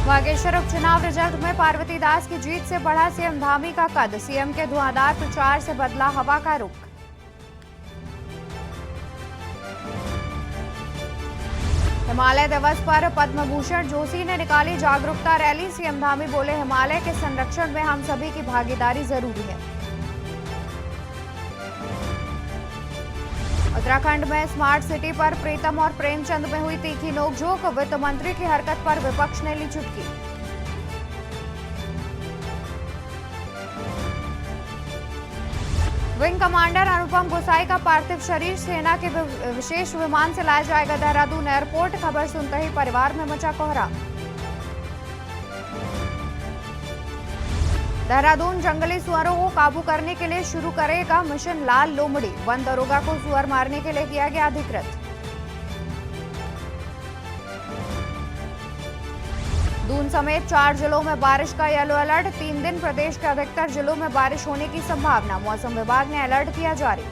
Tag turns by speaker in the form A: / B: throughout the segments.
A: बागेश्वर उपचुनाव रिजल्ट में पार्वती दास की जीत से बढ़ा सीएम धामी का कद। सीएम के धुआंधार प्रचार से बदला हवा का रुख। हिमालय दिवस पर पद्म भूषण जोशी ने निकाली जागरूकता रैली। सीएम धामी बोले, हिमालय के संरक्षण में हम सभी की भागीदारी जरूरी है। उत्तराखंड में स्मार्ट सिटी पर प्रीतम और प्रेमचंद में हुई तीखी नोकझोंक। वित्त मंत्री की हरकत पर विपक्ष ने ली चुटकी। विंग कमांडर अनुपम गोसाई का पार्थिव शरीर सेना के विशेष विमान से लाया जाएगा देहरादून एयरपोर्ट। खबर सुनते ही परिवार में मचा कोहराम। देहरादून जंगली सुअरों को काबू करने के लिए शुरू करेगा मिशन लाल लोमड़ी। वन दरोगा को सुअर मारने के लिए किया गया अधिकृत। दून समेत 4 जिलों में बारिश का येलो अलर्ट। 3 दिन प्रदेश के अधिकतर जिलों में बारिश होने की संभावना। मौसम विभाग ने अलर्ट किया जारी।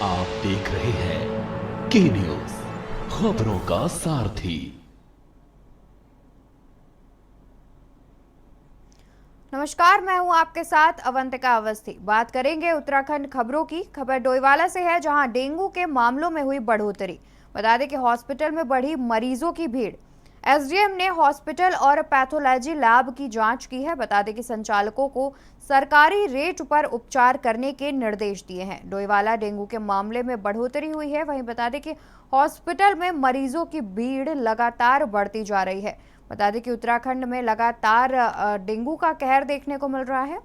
B: आप देख रहे हैं के न्यूज, खबरों का सारथी।
A: नमस्कार, मैं हूं आपके साथ अवंतिका अवस्थी। बात करेंगे उत्तराखंड खबरों की। खबर डोईवाला से है, जहां डेंगू के मामलों में हुई बढ़ोतरी। बता दें कि हॉस्पिटल में बढ़ी मरीजों की भीड़। एसडीएम ने हॉस्पिटल और पैथोलॉजी लैब की जांच की है। बता दें कि संचालकों को सरकारी रेट पर उपचार करने के निर्देश दिए हैं। डोईवाला डेंगू के मामले में बढ़ोतरी हुई है। वहीं बता दें कि हॉस्पिटल में मरीजों की भीड़ लगातार बढ़ती जा रही है। बता दें कि उत्तराखंड में लगातार डेंगू का कहर देखने को मिल रहा है।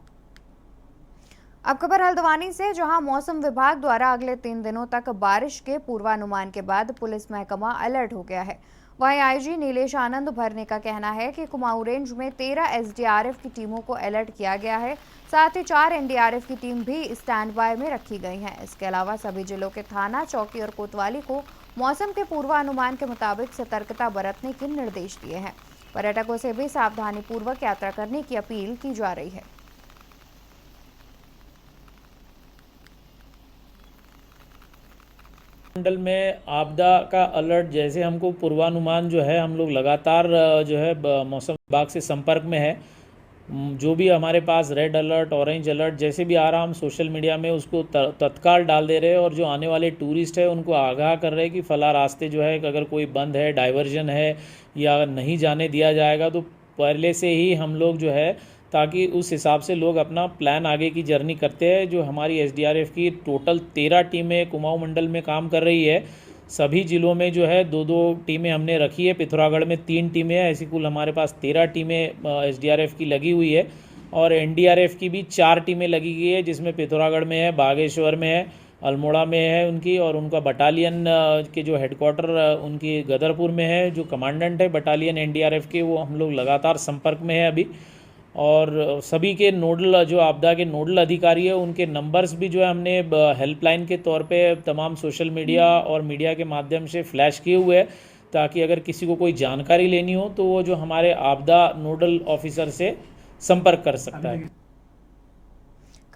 A: अब खबर हल्द्वानी से, जहां मौसम विभाग द्वारा अगले 3 दिनों तक बारिश के पूर्वानुमान के बाद पुलिस महकमा अलर्ट हो गया है। वहीं आईजी नीलेश आनंद भरने का कहना है कि कुमाऊं रेंज में 13 एसडीआरएफ की टीमों को अलर्ट किया गया है। साथ ही 4 एनडीआरएफ की टीम भी स्टैंड बाय में रखी गई है। इसके अलावा सभी जिलों के थाना, चौकी और कोतवाली को मौसम के पूर्वानुमान के मुताबिक सतर्कता बरतने के निर्देश दिए हैं। पर्यटकों से भी सावधानी पूर्वक यात्रा करने की अपील की जा रही है।
C: मंडल में आपदा का अलर्ट, जैसे हमको पूर्वानुमान जो है, हम लोग लगातार जो है मौसम विभाग से संपर्क में है। जो भी हमारे पास रेड अलर्ट, ऑरेंज अलर्ट जैसे भी आ रहा, हम सोशल मीडिया में उसको तत्काल डाल दे रहे हैं। और जो आने वाले टूरिस्ट है उनको आगाह कर रहे हैं कि फला रास्ते जो है अगर कोई बंद है, डाइवर्जन है या नहीं जाने दिया जाएगा, तो पहले से ही हम लोग जो है, ताकि उस हिसाब से लोग अपना प्लान आगे की जर्नी करते हैं। जो हमारी एसडीआरएफ की टोटल 13 टीमें कुमाऊं मंडल में काम कर रही है। सभी जिलों में जो है 2-2 टीमें हमने रखी है। पिथौरागढ़ में 3 टीमें हैं। ऐसी कुल हमारे पास 13 टीमें एसडीआरएफ की लगी हुई है। और एनडीआरएफ की भी 4 टीमें लगी गई है, जिसमें पिथौरागढ़ में है, बागेश्वर में है, अल्मोड़ा में है उनकी, और उनका बटालियन के जो हेडक्वार्टर उनकी गदरपुर में है। जो कमांडेंट है बटालियन एनडीआरएफ के, वो हम लोग लगातार संपर्क में है अभी। और सभी के नोडल, जो आपदा के नोडल अधिकारी है, उनके नंबर्स भी जो है हमने हेल्पलाइन के तौर पे तमाम सोशल मीडिया और मीडिया के माध्यम से फ्लैश किए हुए हैं, ताकि अगर किसी को कोई जानकारी लेनी हो तो वो जो हमारे आपदा नोडल ऑफिसर से संपर्क कर सकता है।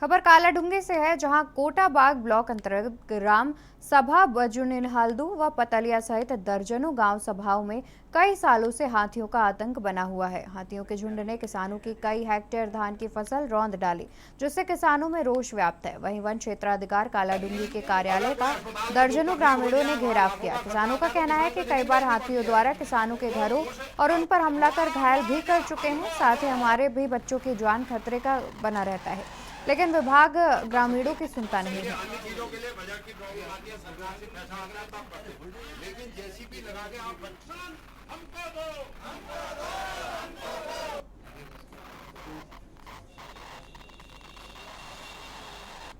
A: खबर कालाडूंगी से है, जहां कोटाबाग ब्लॉक अंतर्गत ग्राम सभा बजुनिलहाल्दू व पतलिया सहित दर्जनों गांव सभाओं में कई सालों से हाथियों का आतंक बना हुआ है। हाथियों के झुंड ने किसानों की कई हेक्टेयर धान की फसल रौंद डाली, जिससे किसानों में रोष व्याप्त है। वहीं वन क्षेत्राधिकार कालाडूंगी के कार्यालय का दर्जनों ग्रामीणों ने घेराव किया। किसानों का कहना है कि कई बार हाथियों द्वारा किसानों के घरों और उन पर हमला कर घायल भी कर चुके हैं। साथ ही हमारे भी बच्चों की जान खतरे का बना रहता है, लेकिन विभाग ग्रामीणों की सुनता नहीं है।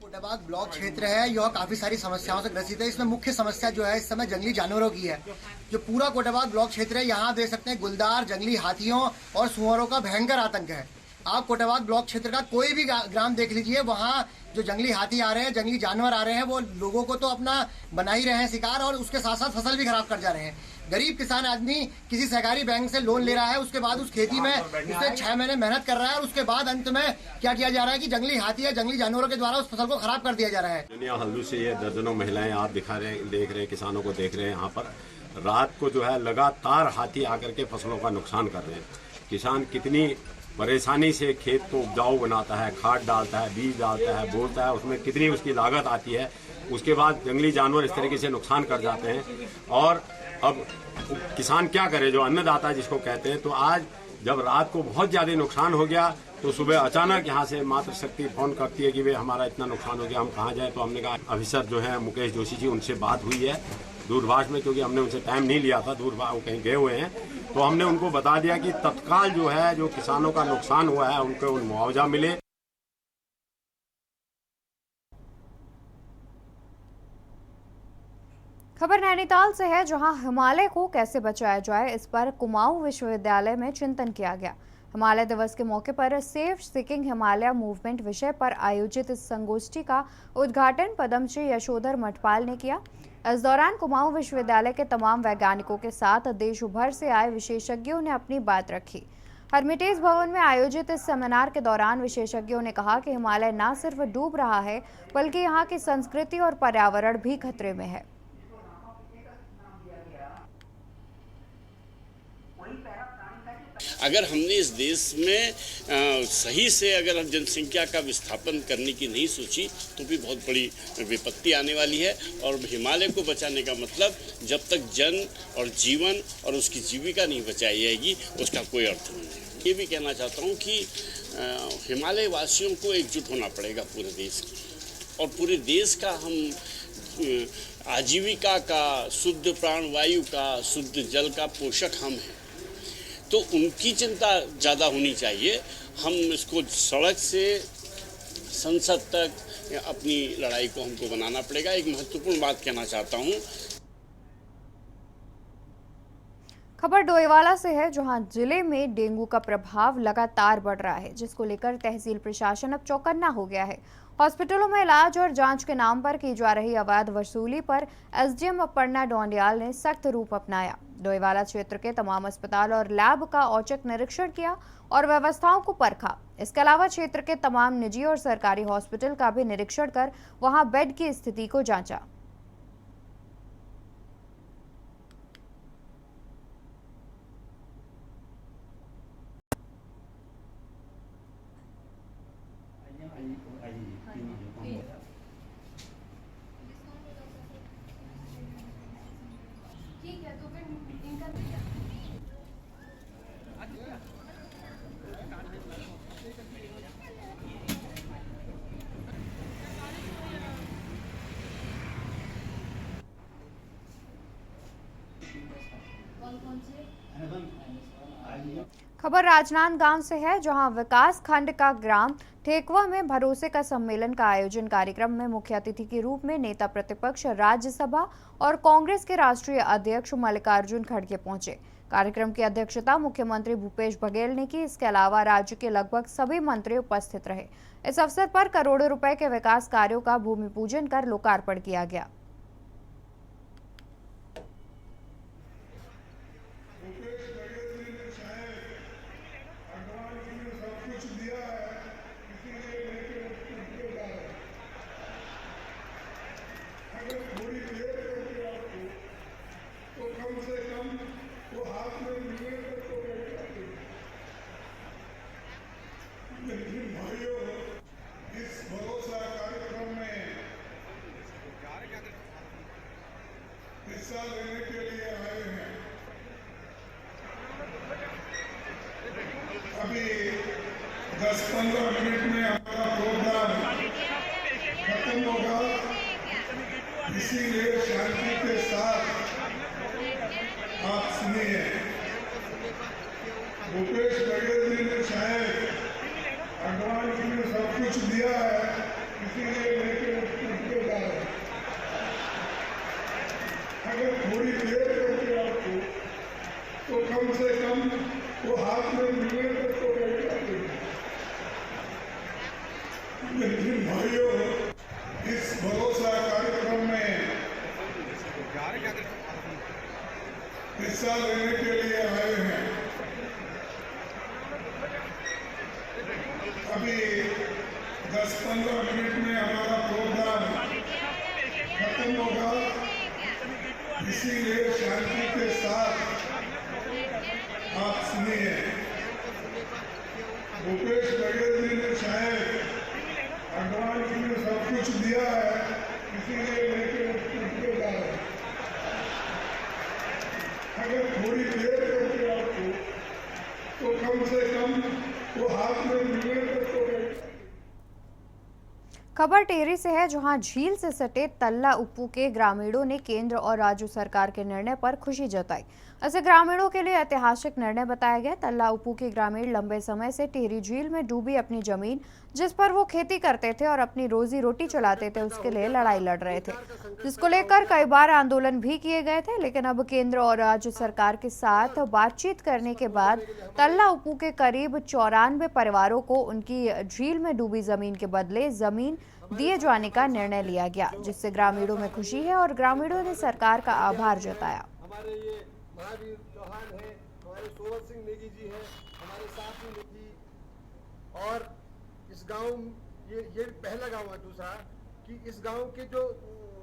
D: कोटाबाग ब्लॉक क्षेत्र है, यह काफी सारी समस्याओं से ग्रसित है। इसमें मुख्य समस्या जो है इस समय जंगली जानवरों की है। जो पूरा कोटाबाग ब्लॉक क्षेत्र है, यहाँ देख सकते हैं गुलदार जंगली हाथियों और सुअरों का भयंकर आतंक है। आप कोटाबाग ब्लॉक क्षेत्र का कोई भी ग्राम देख लीजिए, वहाँ जो जंगली हाथी आ रहे हैं, जंगली जानवर आ रहे हैं, वो लोगों को तो अपना बना ही रहे हैं शिकार, और उसके साथ साथ फसल भी खराब कर जा रहे हैं। गरीब किसान आदमी किसी सहकारी बैंक से लोन ले रहा है, उसके बाद उस खेती में उसे 6 महीने मेहनत कर रहा है, और उसके बाद अंत में क्या किया जा रहा है कि जंगली हाथी या जंगली जानवरों के द्वारा उस फसल को खराब कर दिया जा रहा है।
E: दुनिया हल्दू से ये दर्जनों महिलाएं आप देख रहे हैं, किसानों को देख रहे हैं यहाँ पर, रात को जो है लगातार हाथी आकर के फसलों का नुकसान कर रहे हैं। किसान कितनी परेशानी से खेत को उपजाऊ बनाता है, खाद डालता है, बीज डालता है, बोलता है, उसमें कितनी उसकी लागत आती है। उसके बाद जंगली जानवर इस तरीके से नुकसान कर जाते हैं। और अब किसान क्या करे, जो अन्नदाता जिसको कहते हैं। तो आज जब रात को बहुत ज्यादा नुकसान हो गया तो सुबह अचानक यहाँ से मातृशक्ति फोन करती है कि भाई हमारा इतना नुकसान हो गया, हम कहाँ जाए। तो हमने कहा अफिसर जो है मुकेश जोशी जी, उनसे बात हुई है दूरभाष में, क्योंकि हमने उनसे टाइम नहीं लिया था, दूरभाष वो कहीं गए हुए हैं। तो हमने उनको बता दिया कि तत्काल जो है जो किसानों का नुकसान हुआ है उनको मुआवजा मिले।
A: खबर नैनीताल से है, जहां हिमालय को कैसे बचाया जाए इस पर कुमाऊं विश्वविद्यालय में चिंतन किया गया। हिमालय दिवस के मौके पर सेफ सिकिंग हिमालय मूवमेंट विषय पर आयोजित इस संगोष्ठी का उद्घाटन पद्मश्री यशोधर मठपाल ने किया। इस दौरान कुमाऊं विश्वविद्यालय के तमाम वैज्ञानिकों के साथ देश भर से आए विशेषज्ञों ने अपनी बात रखी। हरमिटेज भवन में आयोजित इस सेमिनार के दौरान विशेषज्ञों ने कहा कि हिमालय न सिर्फ डूब रहा है, बल्कि यहाँ की संस्कृति और पर्यावरण भी खतरे में है।
F: अगर हमने इस देश में सही से अगर हम जनसंख्या का विस्थापन करने की नहीं सोची तो भी बहुत बड़ी विपत्ति आने वाली है। और हिमालय को बचाने का मतलब जब तक जन और जीवन और उसकी जीविका नहीं बचाई जाएगी उसका कोई अर्थ नहीं है। ये भी कहना चाहता हूँ कि हिमालय वासियों को एकजुट होना पड़ेगा पूरे देश की, और पूरे देश का हम आजीविका का, शुद्ध प्राणवायु का, शुद्ध जल का पोषक हम हैं। तो उनकी चिंता ज़्यादा होनी चाहिए। हम इसको सड़क से संसद तक अपनी लड़ाई को हमको बनाना पड़ेगा। एक महत्वपूर्ण बात कहना चाहता हूँ।
A: खबर डोईवाला से है, जहां जिले में डेंगू का प्रभाव लगातार बढ़ रहा है, जिसको लेकर तहसील प्रशासन अब चौकन्ना हो गया है। हॉस्पिटलों में इलाज और जांच के नाम पर की जा रही अवैध वसूली पर एसडीएम अपर्णा डोंडियाल ने सख्त रूप अपनाया। डोईवाला क्षेत्र के तमाम अस्पताल और लैब का औचक निरीक्षण किया और व्यवस्थाओं को परखा। इसके अलावा क्षेत्र के तमाम निजी और सरकारी हॉस्पिटल का भी निरीक्षण कर वहां बेड की स्थिति को जांचा। खबर राजनांदगांव से है, जहां विकास खंड का ग्राम ठेकवा में भरोसे का सम्मेलन का आयोजन। कार्यक्रम में मुख्य अतिथि के रूप में नेता प्रतिपक्ष राज्यसभा और कांग्रेस के राष्ट्रीय अध्यक्ष मल्लिकार्जुन खड़गे पहुंचे। कार्यक्रम की अध्यक्षता मुख्यमंत्री भूपेश बघेल ने की। इसके अलावा राज्य के लगभग सभी मंत्री उपस्थित रहे। इस अवसर पर करोड़ों रुपए के विकास कार्यों का भूमि पूजन कर लोकार्पण किया गया।
G: हिस्सा लेने के लिए आए हैं। अभी 10-15 मिनट में हमारा प्रोग्राम खत्म होगा, इसीलिए शांति के साथ आप सुनिए। भूपेश बघेल जी ने शायद एडवांस में सब कुछ दिया है, इसीलिए लेके उनके जा रहे हैं। अगर थोड़ी देर करके आपको तो कम से कम वो हाथ में मिलने तक तो बैठ जाते हैं। लेकिन भाइयों, इस भरोसा कार्यक्रम में हिस्सा लेने के लिए आए हैं। अभी 10-15 मिनट में हमारा प्रोग्राम खत्म होगा, इसीलिए शांति के साथ आप सुनिए। भूपेश बघेल जी ने शायद एडवांस में सब कुछ दिया है, इसीलिए लेके उनको जा रहे हैं। अगर थोड़ी देर करके आपको तो कम से कम वो हाथ में मिलने तक तो
A: खबर टिहरी से है, जहां झील से सटे तल्ला उप्पू के ग्रामीणों ने केंद्र और राज्य सरकार के निर्णय पर खुशी जताई। ऐसे ग्रामीणों के लिए ऐतिहासिक निर्णय बताया गया। तल्ला उप्पू के ग्रामीण लंबे समय से टिहरी झील में डूबी अपनी जमीन, जिस पर वो खेती करते थे और अपनी रोजी रोटी चलाते थे, उसके लिए लड़ाई लड़ रहे थे, जिसको लेकर कई बार आंदोलन भी किए गए थे। लेकिन अब केंद्र और राज्य सरकार के साथ बातचीत करने के बाद तल्ला उप्पू के करीब 94 परिवारों को उनकी झील में डूबी जमीन के बदले जमीन दिए जाने का निर्णय लिया गया, जिससे ग्रामीणों में खुशी है और ग्रामीणों ने सरकार का आभार जताया।
H: हमारे ये महावीर चौहान है, हमारे सोवर सिंह नेगी जी हैं, हमारे साथ में नेगी। और इस गांव ये पहला गांव है। दूसरा कि इस गांव के जो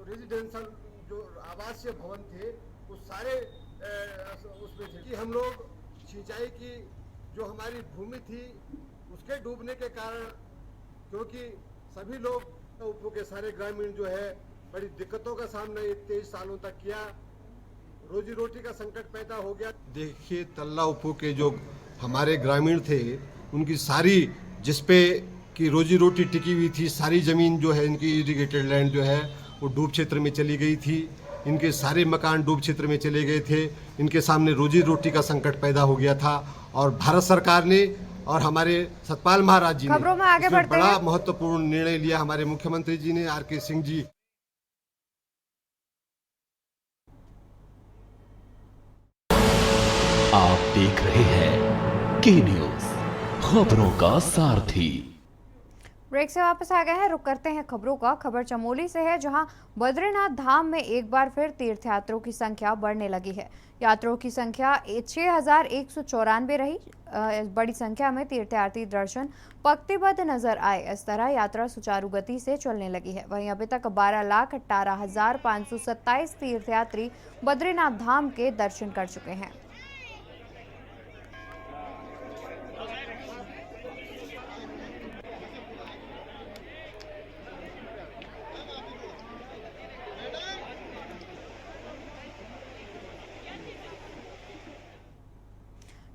H: रेजिडेंशियल जो आवासीय भवन थे वो सारे उसमें थे कि हम लोग सिंचाई की जो हमारी भूमि थी उसके डूबने के कारण, क्योंकि सभी लोग उप्पू के सारे ग्रामीण जो है बड़ी दिक्कतों का सामना 23 सालों तक किया, रोजी रोटी का संकट पैदा हो गया। देखिए तल्ला उप्पू के जो हमारे ग्रामीण थे उनकी सारी जिसपे की रोजी रोटी टिकी हुई थी, सारी जमीन जो है इनकी इरिगेटेड लैंड जो है वो डूब क्षेत्र में चली गई थी। इनके सारे मकान डूब क्षेत्र में चले गए थे। इनके सामने रोजी रोटी का संकट पैदा हो गया था और भारत सरकार ने और हमारे सतपाल महाराज जी ने इसमें बड़ा महत्वपूर्ण निर्णय लिया। हमारे मुख्यमंत्री जी ने, आर.के. सिंह जी।
B: आप देख रहे हैं के न्यूज, खबरों का सारथी।
A: ब्रेक से वापस आ गए हैं, रुक करते हैं खबरों का। खबर चमोली से है, जहां बद्रीनाथ धाम में एक बार फिर तीर्थयात्रियों की संख्या बढ़ने लगी है। यात्रियों की संख्या 6194 रही। बड़ी संख्या में तीर्थयात्री दर्शन पंक्तिबद्ध नजर आए। इस तरह यात्रा सुचारू गति से चलने लगी है। वहीं अभी तक 12,18,527 तीर्थयात्री बद्रीनाथ धाम के दर्शन कर चुके हैं।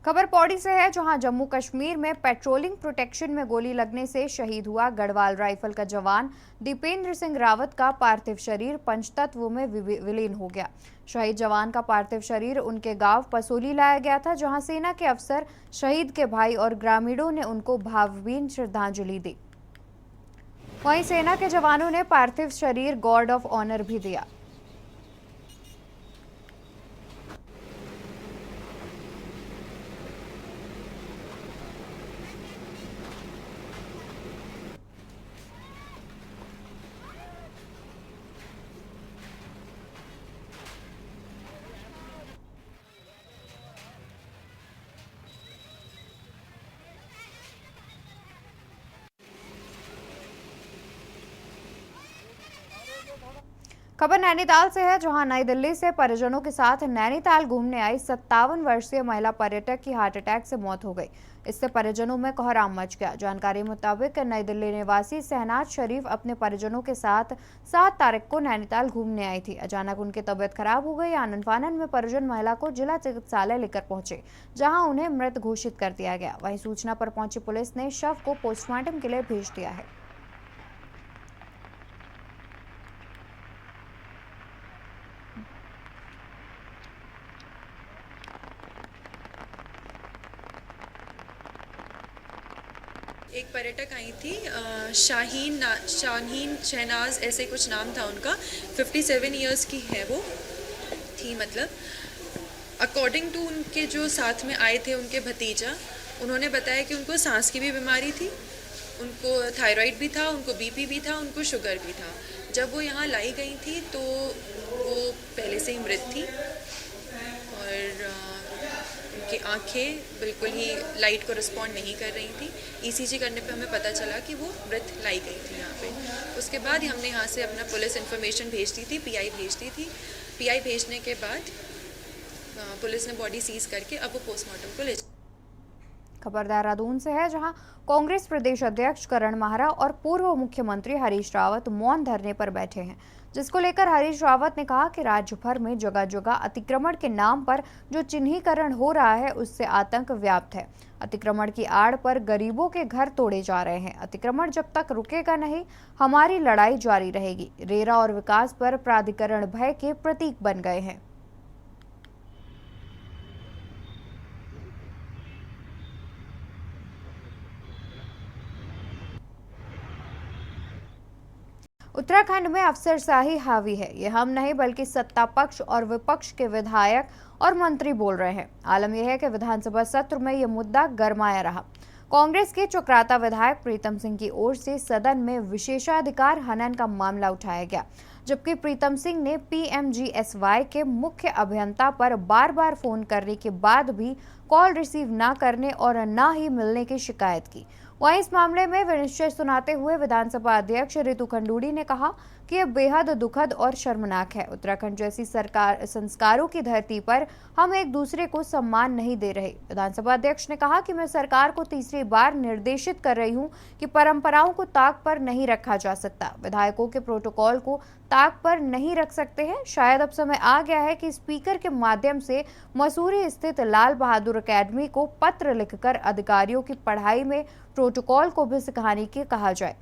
A: खबर पौड़ी से है, जहां जम्मू कश्मीर में पेट्रोलिंग प्रोटेक्शन में गोली लगने से शहीद हुआ गढ़वाल राइफल का जवान दीपेंद्र सिंह रावत का पार्थिव शरीर पंचतत्व में विलीन हो गया। शहीद जवान का पार्थिव शरीर उनके गांव पसोली लाया गया था, जहां सेना के अफसर, शहीद के भाई और ग्रामीणों ने उनको भावभीनी श्रद्धांजलि दी। वहीं सेना के जवानों ने पार्थिव शरीर गार्ड ऑफ ऑनर भी दिया। खबर नैनीताल से है, जहां नई दिल्ली से परिजनों के साथ नैनीताल घूमने आई 57 वर्षीय महिला पर्यटक की हार्ट अटैक से मौत हो गई। इससे परिजनों में कोहराम मच गया। जानकारी मुताबिक नई दिल्ली निवासी सहनाज शरीफ अपने परिजनों के साथ 7 तारीख को नैनीताल घूमने आई थी। अचानक उनकी तबीयत खराब हो गई। आनन फानन में परिजन महिला को जिला चिकित्सालय लेकर पहुंचे, जहां उन्हें मृत घोषित कर दिया गया। वहीं सूचना पर पहुंची पुलिस ने शव को पोस्टमार्टम के लिए भेज दिया है।
I: एक पर्यटक आई थी, शाहीन शहनाज ऐसे कुछ नाम था उनका। 57 इयर्स की है वो थी। मतलब अकॉर्डिंग टू उनके जो साथ में आए थे उनके भतीजा, उन्होंने बताया कि उनको सांस की भी बीमारी थी, उनको थायराइड भी था, उनको बीपी भी था, उनको शुगर भी था। जब वो यहाँ लाई गई थी तो वो पहले से ही मृत थी और उनकी आंखें बिल्कुल ही लाइट को रिस्पॉन्ड नहीं कर रही थी। ईसीजी करने पे हमें पता चला कि वो मृत लाई गई थी यहाँ पे। उसके बाद हमने यहाँ से अपना पुलिस इन्फॉर्मेशन भेज दी थी, पीआई भेज दी थी। पीआई भेजने के बाद पुलिस ने बॉडी सीज करके अब वो पोस्टमार्टम को ले।
A: खबर देहरादून से है, जहां कांग्रेस प्रदेश अध्यक्ष करण माहरा और पूर्व मुख्यमंत्री हरीश रावत मौन धरने पर बैठे हैं, जिसको लेकर हरीश रावत ने कहा कि राज्य भर में जगह जगह अतिक्रमण के नाम पर जो चिन्हीकरण हो रहा है उससे आतंक व्याप्त है। अतिक्रमण की आड़ पर गरीबों के घर तोड़े जा रहे हैं। अतिक्रमण जब तक रुकेगा नहीं, हमारी लड़ाई जारी रहेगी। रेरा और विकास पर प्राधिकरण भय के प्रतीक बन गए हैं। उत्तराखंड में अफसरशाही हावी है, ये हम नहीं बल्कि सत्ता पक्ष और विपक्ष के विधायक और मंत्री बोल रहे हैं। आलम यह है कि विधानसभा सत्र में ये मुद्दा गरमाया रहा। कांग्रेस के चक्राता विधायक प्रीतम सिंह की ओर से सदन में विशेषाधिकार हनन का मामला उठाया गया, जबकि प्रीतम सिंह ने PMGSY के मुख्य अभियंता पर बार बार फोन करने के बाद भी कॉल रिसीव न करने और न ही मिलने की शिकायत की। वहीं इस मामले में विनिश्चय सुनाते हुए विधानसभा अध्यक्ष रितु खंडूड़ी ने कहा कि यह बेहद दुखद और शर्मनाक है। उत्तराखंड जैसी सरकार संस्कारों की धरती पर हम एक दूसरे को सम्मान नहीं दे रहे। विधानसभा अध्यक्ष ने कहा कि मैं सरकार को तीसरी बार निर्देशित कर रही हूं कि परंपराओं को ताक पर नहीं रखा जा सकता। विधायकों के प्रोटोकॉल को ताक पर नहीं रख सकते हैं। शायद अब समय आ गया है कि स्पीकर के माध्यम से मसूरी स्थित लाल बहादुर अकेडमी को पत्र लिखकर अधिकारियों की पढ़ाई में प्रोटोकॉल को भी सिखाने की कहा जाए।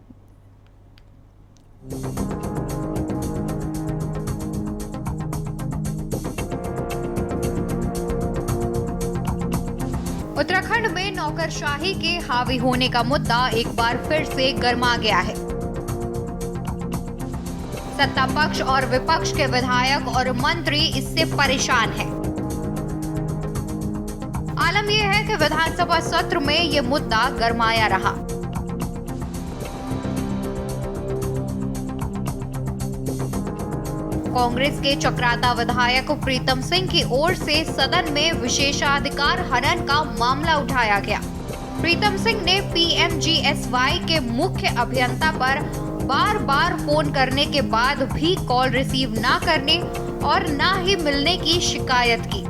A: उत्तराखंड में नौकरशाही के हावी होने का मुद्दा एक बार फिर से गर्मा गया है। सत्ता पक्ष और विपक्ष के विधायक और मंत्री इससे परेशान हैं। आलम यह है कि विधानसभा सत्र में यह मुद्दा गरमाया रहा। कांग्रेस के चक्राता विधायक प्रीतम सिंह की ओर से सदन में विशेषाधिकार हनन का मामला उठाया गया। प्रीतम सिंह ने PMGSY के मुख्य अभियंता पर बार बार फोन करने के बाद भी कॉल रिसीव न करने और न ही मिलने की शिकायत की।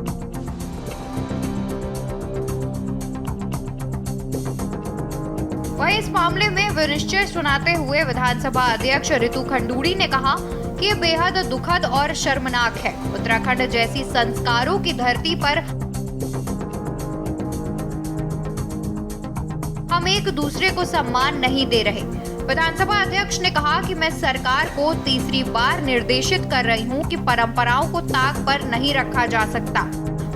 A: वहीं इस मामले में विनिश्चय सुनाते हुए विधानसभा अध्यक्ष रितु खंडूड़ी ने कहा कि ये बेहद दुखद और शर्मनाक है। उत्तराखंड जैसी संस्कारों की धरती पर हम एक दूसरे को सम्मान नहीं दे रहे। विधानसभा अध्यक्ष ने कहा कि मैं सरकार को तीसरी बार निर्देशित कर रही हूं कि परंपराओं को ताक पर नहीं रखा जा सकता।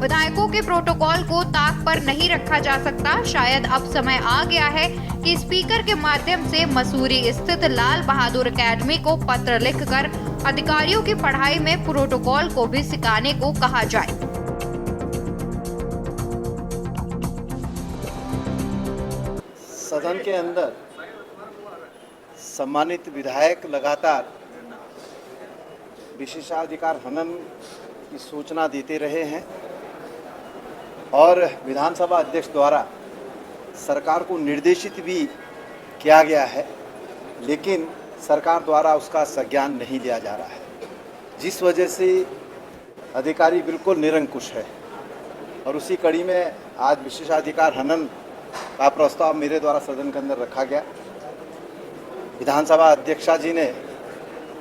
A: विधायकों के प्रोटोकॉल को ताक पर नहीं रखा जा सकता। शायद अब समय आ गया है कि स्पीकर के माध्यम से मसूरी स्थित लाल बहादुर अकेडमी को पत्र लिखकर अधिकारियों की पढ़ाई में प्रोटोकॉल को भी सिखाने को कहा जाए।
H: सदन के अंदर सम्मानित विधायक लगातार विशेषाधिकार हनन की सूचना देते रहे हैं और विधानसभा अध्यक्ष द्वारा सरकार को निर्देशित भी किया गया है, लेकिन सरकार द्वारा उसका संज्ञान नहीं लिया जा रहा है, जिस वजह से अधिकारी बिल्कुल निरंकुश है। और उसी कड़ी में आज विशेषाधिकार हनन का प्रस्ताव मेरे द्वारा सदन के अंदर रखा गया। विधानसभा अध्यक्षा जी ने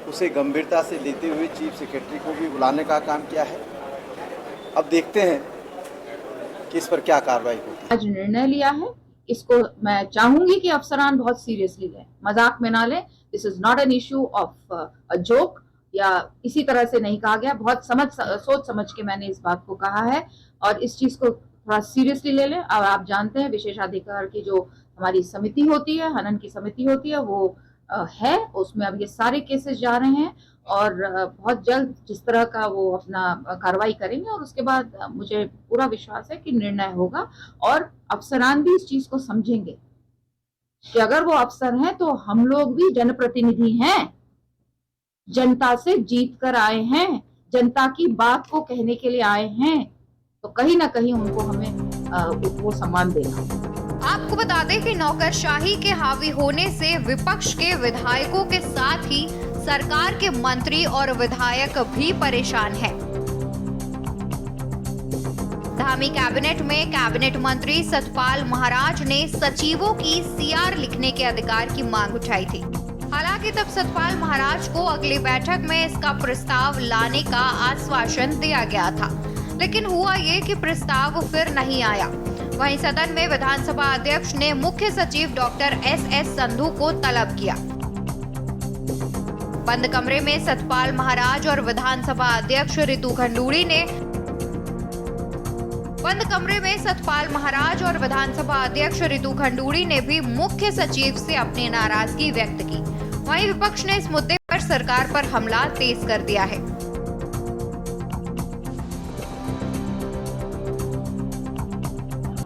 H: उसे गंभीरता से लेते हुए चीफ सेक्रेटरी को भी बुलाने का काम किया है। अब देखते हैं कि इस पर क्या कार्रवाई होती है।
J: आज निर्णय लिया है, इसको मैं चाहूंगी कि अफसरान बहुत सीरियसली लें, मजाक में ना लें। This is not an issue of a joke या इसी तरह से नहीं कहा गया। बहुत सोच समझ के मैंने इस बात को कहा है और इस चीज को थोड़ा सीरियसली ले लें। और आप जानते हैं विशेषाधिकार की जो हमारी समिति होती है, हनन की समिति होती है, वो है, उसमें अब ये सारे केसेस जा रहे हैं और बहुत जल्द जिस तरह का वो अपना कार्रवाई करेंगे और उसके बाद मुझे पूरा विश्वास है कि निर्णय होगा और अफसरान भी इस चीज को समझेंगे कि अगर वो अफसर हैं तो हम लोग भी जनप्रतिनिधि हैं, जनता से जीत कर आए हैं, जनता की बात को कहने के लिए आए हैं, तो कहीं ना कहीं उनको हमें वो सम्मान देना।
A: आपको बता दें कि नौकरशाही के हावी होने से विपक्ष के विधायकों के साथ ही सरकार के मंत्री और विधायक भी परेशान हैं। आगामी कैबिनेट में कैबिनेट मंत्री सतपाल महाराज ने सचिवों की सीआर लिखने के अधिकार की मांग उठाई थी। हालांकि तब सतपाल महाराज को अगली बैठक में इसका प्रस्ताव लाने का आश्वासन दिया गया था, लेकिन हुआ ये कि प्रस्ताव फिर नहीं आया। वहीं सदन में विधानसभा अध्यक्ष ने मुख्य सचिव डॉक्टर एस संधू को तलब किया। बंद कमरे में सतपाल महाराज और विधानसभा अध्यक्ष रितु खंडूड़ी ने भी मुख्य सचिव से अपनी नाराजगी व्यक्त की। वहीं विपक्ष ने इस मुद्दे पर सरकार पर हमला तेज कर दिया है।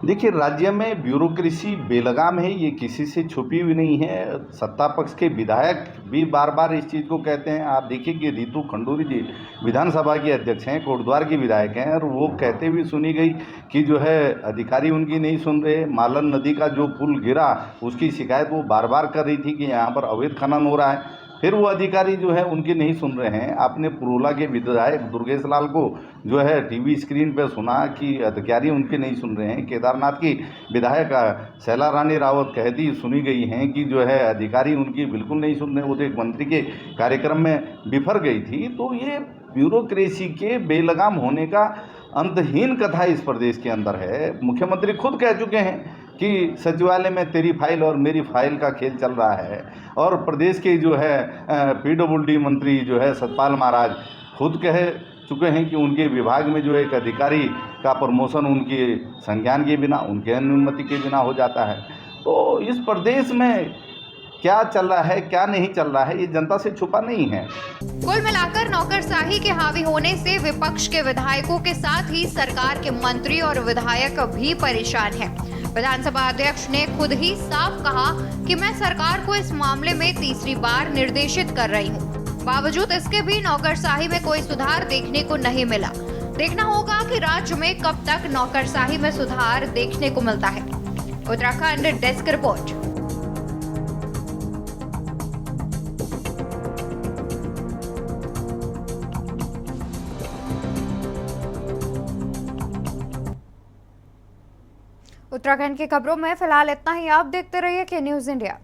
K: देखिए, राज्य में ब्यूरोक्रेसी बेलगाम है, ये किसी से छुपी हुई नहीं है। सत्ता पक्ष के विधायक भी बार बार इस चीज़ को कहते हैं। आप देखिए कि रितु खंडूड़ी जी विधानसभा की अध्यक्ष हैं, कोटद्वार की विधायक हैं, और वो कहते हुए सुनी गई कि जो है अधिकारी उनकी नहीं सुन रहे। मालन नदी का जो पुल गिरा उसकी शिकायत वो बार बार कर रही थी कि यहाँ पर अवैध खनन हो रहा है, फिर वो अधिकारी जो है उनकी नहीं सुन रहे हैं। आपने पुरोला के विधायक दुर्गेश लाल को जो है टीवी स्क्रीन पर सुना कि अधिकारी उनके नहीं सुन रहे हैं। केदारनाथ की विधायक शैला रानी रावत कहती सुनी गई हैं कि जो है अधिकारी उनकी बिल्कुल नहीं सुन रहे। वो तो एक मंत्री के कार्यक्रम में बिफर गई थी। तो ये ब्यूरोक्रेसी के बेलगाम होने का अंतहीन कथा इस प्रदेश के अंदर है। मुख्यमंत्री खुद कह चुके हैं कि सचिवालय में तेरी फाइल और मेरी फाइल का खेल चल रहा है, और प्रदेश के जो है PWD मंत्री जो है सतपाल महाराज खुद कह चुके हैं कि उनके विभाग में जो एक अधिकारी का प्रमोशन उनके संज्ञान के बिना, उनके अनुमति के बिना हो जाता है। तो इस प्रदेश में क्या चल रहा है, क्या नहीं चल रहा है, ये जनता से छुपा नहीं है।
A: कुल मिलाकर नौकरशाही के हावी होने से विपक्ष के विधायकों के साथ ही सरकार के मंत्री और विधायक भी परेशान हैं। विधानसभा अध्यक्ष ने खुद ही साफ कहा कि मैं सरकार को इस मामले में तीसरी बार निर्देशित कर रही हूं। बावजूद इसके भी नौकरशाही में कोई सुधार देखने को नहीं मिला। देखना होगा कि राज्य में कब तक नौकरशाही में सुधार देखने को मिलता है। Uttarakhand desk report. उत्तराखंड की खबरों में फिलहाल इतना ही। आप देखते रहिए के न्यूज़ इंडिया।